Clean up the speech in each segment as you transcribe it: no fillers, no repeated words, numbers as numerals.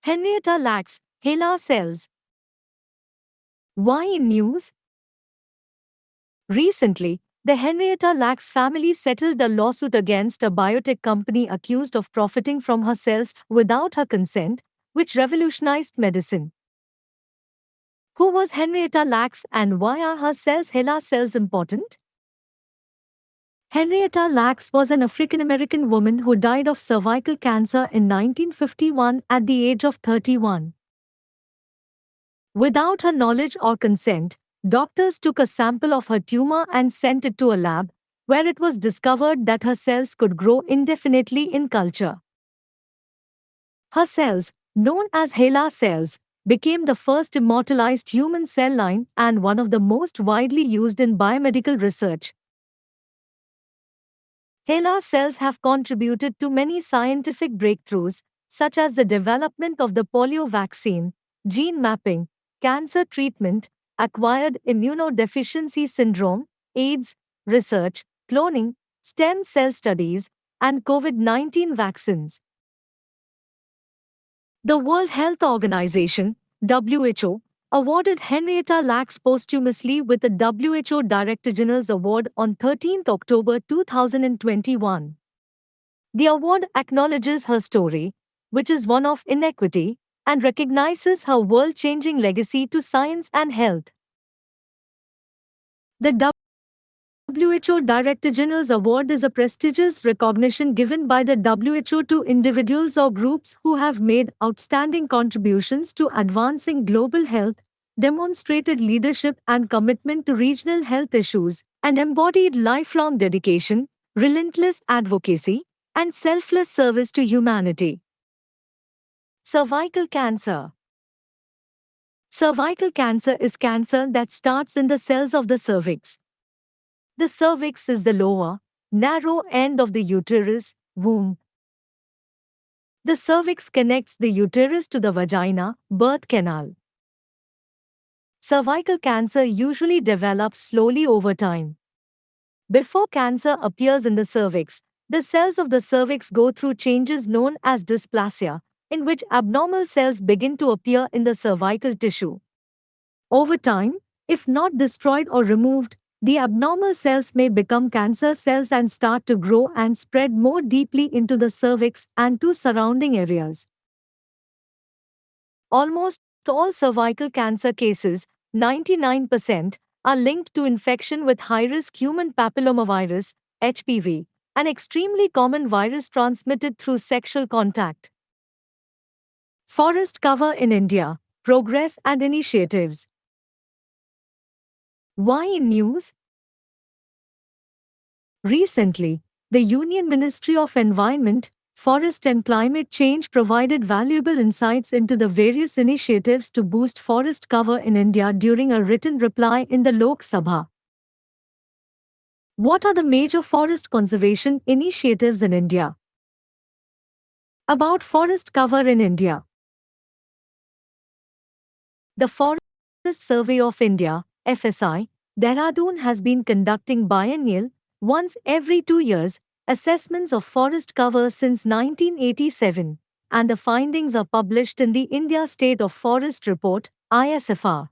Henrietta lacks HeLa cells. Why in news? Recently, the Henrietta Lacks family settled a lawsuit against a biotech company accused of profiting from her cells without her consent, which revolutionized medicine. Who was Henrietta Lacks and why are her cells HeLa cells important? Henrietta Lacks was an African American woman who died of cervical cancer in 1951 at the age of 31. Without her knowledge or consent, doctors took a sample of her tumor and sent it to a lab, where it was discovered that her cells could grow indefinitely in culture. Her cells, known as HeLa cells, became the first immortalized human cell line and one of the most widely used in biomedical research. HeLa cells have contributed to many scientific breakthroughs, such as the development of the polio vaccine, gene mapping, cancer treatment, acquired immunodeficiency syndrome, AIDS, research, cloning, stem cell studies, and COVID-19 vaccines. The World Health Organization, WHO, awarded Henrietta Lacks posthumously with the WHO Director General's Award on 13 October 2021. The award acknowledges her story, which is one of inequity, and recognizes her world changing legacy to science and health. The WHO Director General's Award is a prestigious recognition given by the WHO to individuals or groups who have made outstanding contributions to advancing global health, demonstrated leadership and commitment to regional health issues, and embodied lifelong dedication, relentless advocacy, and selfless service to humanity. Cervical cancer. Cervical cancer is cancer that starts in the cells of the cervix. The cervix is the lower, narrow end of the uterus, womb. The cervix connects the uterus to the vagina, birth canal. Cervical cancer usually develops slowly over time. Before cancer appears in the cervix, the cells of the cervix go through changes known as dysplasia, in which abnormal cells begin to appear in the cervical tissue. Over time, if not destroyed or removed, the abnormal cells may become cancer cells and start to grow and spread more deeply into the cervix and to surrounding areas. Almost all cervical cancer cases, 99%, are linked to infection with high-risk human papillomavirus, HPV, an extremely common virus transmitted through sexual contact. Forest cover in India, progress and initiatives. Why in news? Recently, the Union Ministry of Environment, Forest and Climate Change provided valuable insights into the various initiatives to boost forest cover in India during a written reply in the Lok Sabha. What are the major forest conservation initiatives in India? About forest cover in India. The Forest Survey of India, FSI, Dehradun has been conducting biennial, once every 2 years, assessments of forest cover since 1987, and the findings are published in the India State of Forest Report, ISFR.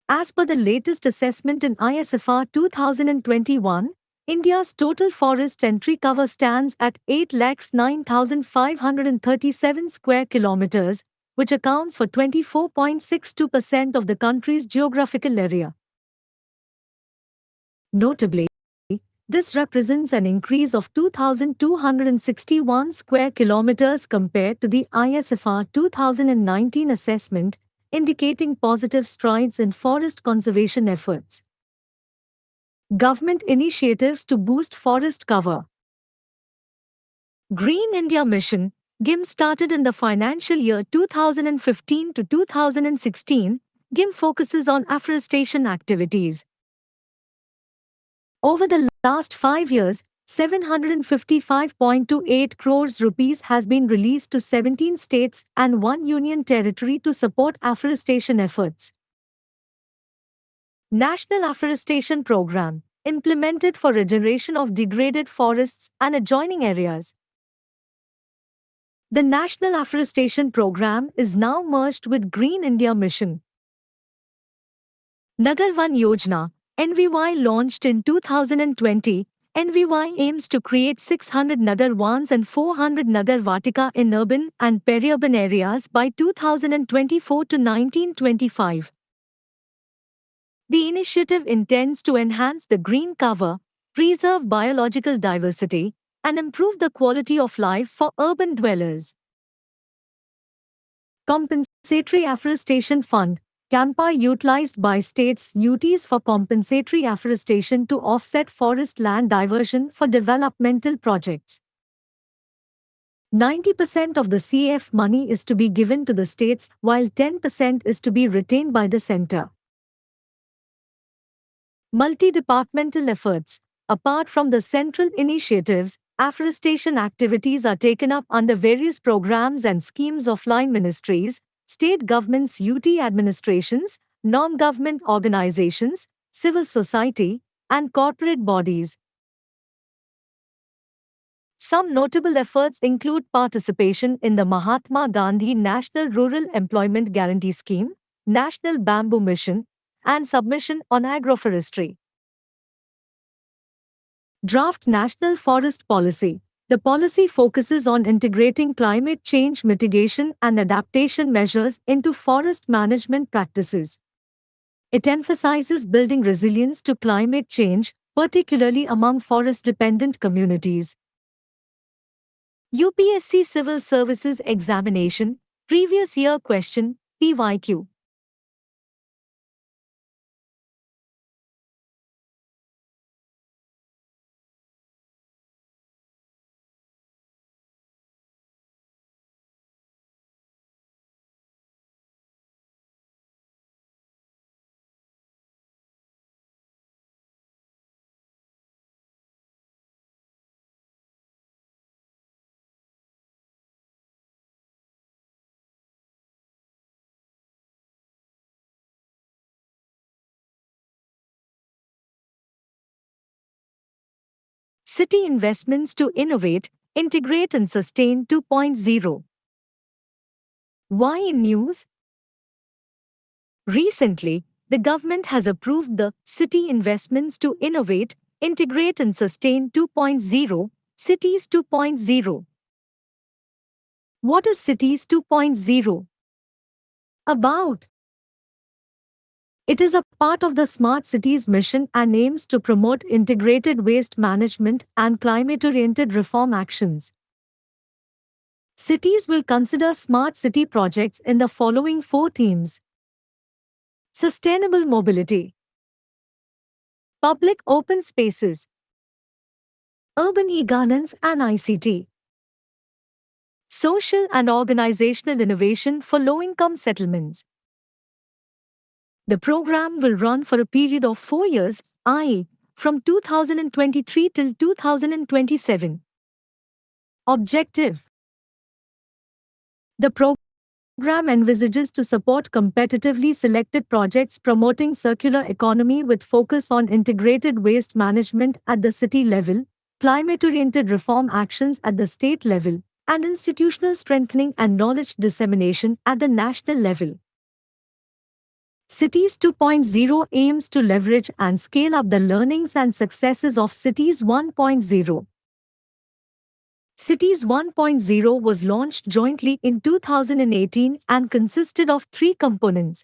As per the latest assessment in ISFR 2021, India's total forest and tree cover stands at 8,09,537 square kilometers, which accounts for 24.62% of the country's geographical area. Notably, this represents an increase of 2,261 square kilometers compared to the ISFR 2019 assessment, indicating positive strides in forest conservation efforts. Government initiatives to boost forest cover. Green India Mission, GIM started in the financial year 2015 to 2016. GIM focuses on afforestation activities. Over the last 5 years, 755.28 crores rupees has been released to 17 states and 1 union territory to support afforestation efforts. National Afforestation Program, implemented for regeneration of degraded forests and adjoining areas. The National Afforestation Program is now merged with Green India Mission. Nagar Van Yojana, NVY launched in 2020. NVY aims to create 600 Nagar Vans and 400 Nagar Vatika in urban and peri-urban areas by 2024 to 1925. The initiative intends to enhance the green cover, preserve biological diversity, and improve the quality of life for urban dwellers. Compensatory Afforestation Fund, CAMPA utilized by states UTs for compensatory afforestation to offset forest land diversion for developmental projects. 90% of the CF money is to be given to the states while 10% is to be retained by the center. Multi-departmental efforts. Apart from the central initiatives, afforestation activities are taken up under various programs and schemes of line ministries, state governments, UT administrations, non-government organizations, civil society, and corporate bodies. Some notable efforts include participation in the Mahatma Gandhi National Rural Employment Guarantee Scheme, National Bamboo Mission, and submission on agroforestry. Draft National Forest Policy. The policy focuses on integrating climate change mitigation and adaptation measures into forest management practices. It emphasizes building resilience to climate change, particularly among forest-dependent communities. UPSC Civil Services Examination, Previous Year Question, PYQ. City Investments to Innovate, Integrate and Sustain 2.0. Why in news? Recently, the government has approved the City Investments to Innovate, Integrate and Sustain 2.0, Cities 2.0. What is Cities 2.0 about? It is a part of the Smart Cities mission and aims to promote integrated waste management and climate-oriented reform actions. Cities will consider smart city projects in the following four themes: sustainable mobility, public open spaces, urban e-governance and ICT, social and organizational innovation for low-income settlements. The program will run for a period of 4 years, i.e., from 2023 till 2027. Objective: the program envisages to support competitively selected projects promoting circular economy with focus on integrated waste management at the city level, climate-oriented reform actions at the state level, and institutional strengthening and knowledge dissemination at the national level. Cities 2.0 aims to leverage and scale up the learnings and successes of Cities 1.0. Cities 1.0 was launched jointly in 2018 and consisted of three components: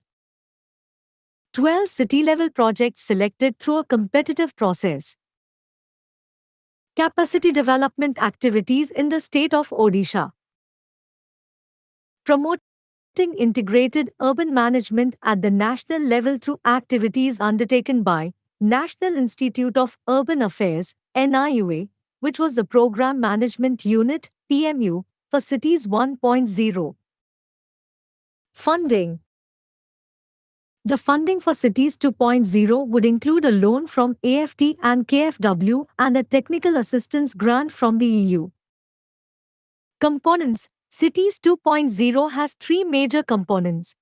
12 city-level projects selected through a competitive process, capacity development activities in the state of Odisha, promoting integrated urban management at the national level through activities undertaken by National Institute of Urban Affairs, NIUA, which was the Program Management Unit, PMU, for Cities 1.0. Funding. The funding for Cities 2.0 would include a loan from AFT and KFW and a technical assistance grant from the EU. Components. Cities 2.0 has three major components: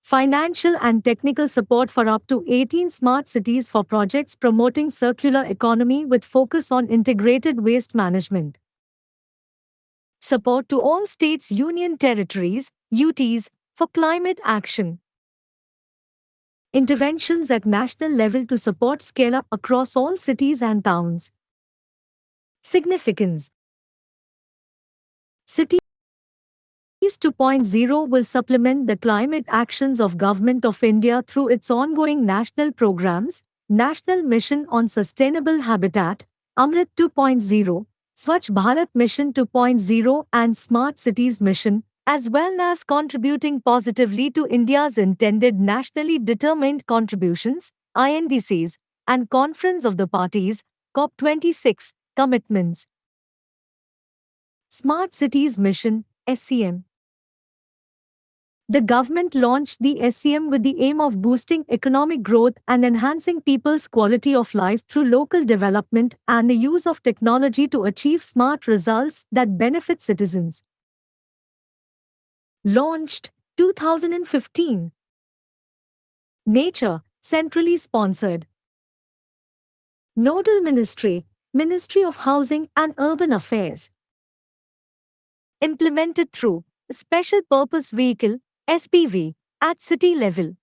financial and technical support for up to 18 smart cities for projects promoting circular economy with focus on integrated waste management. Support to all states, union territories, UTs, for climate action. Interventions at national level to support scale up across all cities and towns. Significance. Cities 2.0 will supplement the climate actions of Government of India through its ongoing national programs, National Mission on Sustainable Habitat, Amrit 2.0, Swachh Bharat Mission 2.0 and Smart Cities Mission, as well as contributing positively to India's intended nationally determined contributions, INDCs, and Conference of the Parties, COP26, commitments. Smart Cities Mission, SCM. The government launched the SCM with the aim of boosting economic growth and enhancing people's quality of life through local development and the use of technology to achieve smart results that benefit citizens. Launched 2015. Nature, centrally sponsored. Nodal Ministry, Ministry of Housing and Urban Affairs. Implemented through a Special Purpose Vehicle, SPV, at city level.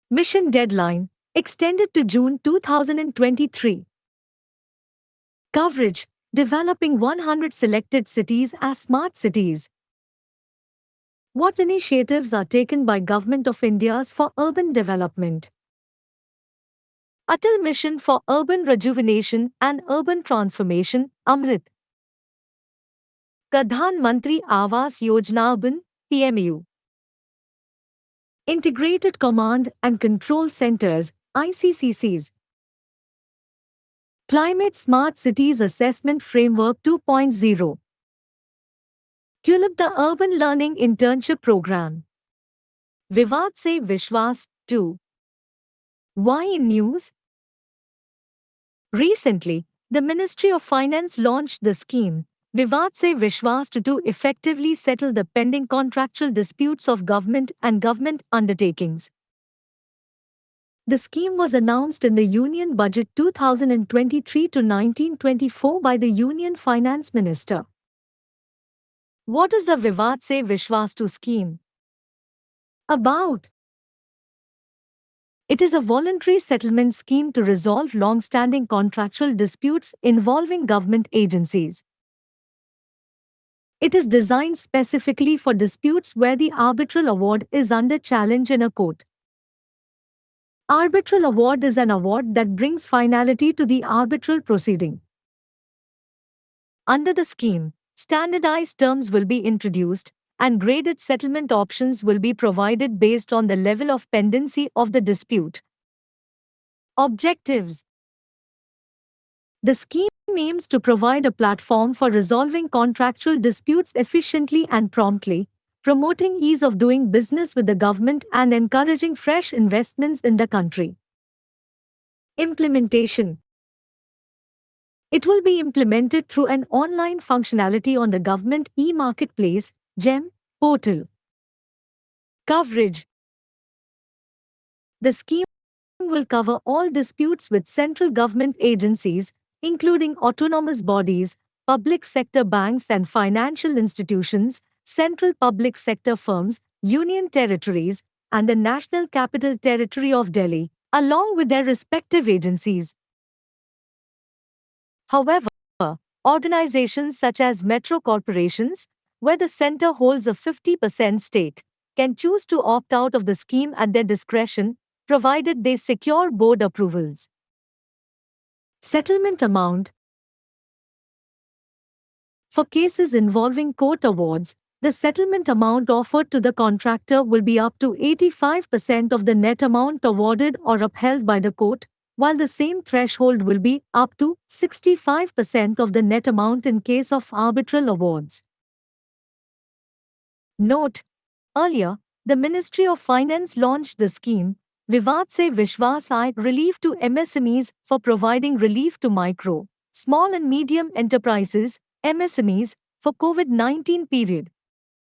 Mission deadline extended to June 2023. Coverage developing 100 selected cities as smart cities. What initiatives are taken by Government of India for urban development? Atal Mission for Urban Rejuvenation and Urban Transformation, Amrit. Pradhan Mantri Awas Yojana Urban, PMU. Integrated Command and Control Centers, ICCCs. Climate Smart Cities Assessment Framework 2.0. Tulip the Urban Learning Internship Program. Vivad se Vishwas 2. Why in news? Recently, the Ministry of Finance launched the scheme, Vivad se Vishwas to effectively settle the pending contractual disputes of government and government undertakings. The scheme was announced in the Union Budget 2023 to 1924 by the Union Finance Minister. What is the Vivad se Vishwas scheme about? It is a voluntary settlement scheme to resolve long-standing contractual disputes involving government agencies. It is designed specifically for disputes where the arbitral award is under challenge in a court. Arbitral award is an award that brings finality to the arbitral proceeding. Under the scheme, standardized terms will be introduced, and graded settlement options will be provided based on the level of pendency of the dispute. Objectives. The scheme aims to provide a platform for resolving contractual disputes efficiently and promptly, promoting ease of doing business with the government and encouraging fresh investments in the country. Implementation. It will be implemented through an online functionality on the Government e-Marketplace, GEM, portal. Coverage. The scheme will cover all disputes with central government agencies, including autonomous bodies, public sector banks and financial institutions, central public sector firms, union territories, and the National Capital Territory of Delhi, along with their respective agencies. However, organizations such as metro corporations, where the center holds a 50% stake, can choose to opt out of the scheme at their discretion, provided they secure board approvals. Settlement amount. For cases involving court awards, the settlement amount offered to the contractor will be up to 85% of the net amount awarded or upheld by the court, while the same threshold will be up to 65% of the net amount in case of arbitral awards. Note: earlier, the Ministry of Finance launched the scheme, Vivad se Vishwas I Relief to MSMEs for providing relief to micro, small and medium enterprises, MSMEs, for COVID-19 period.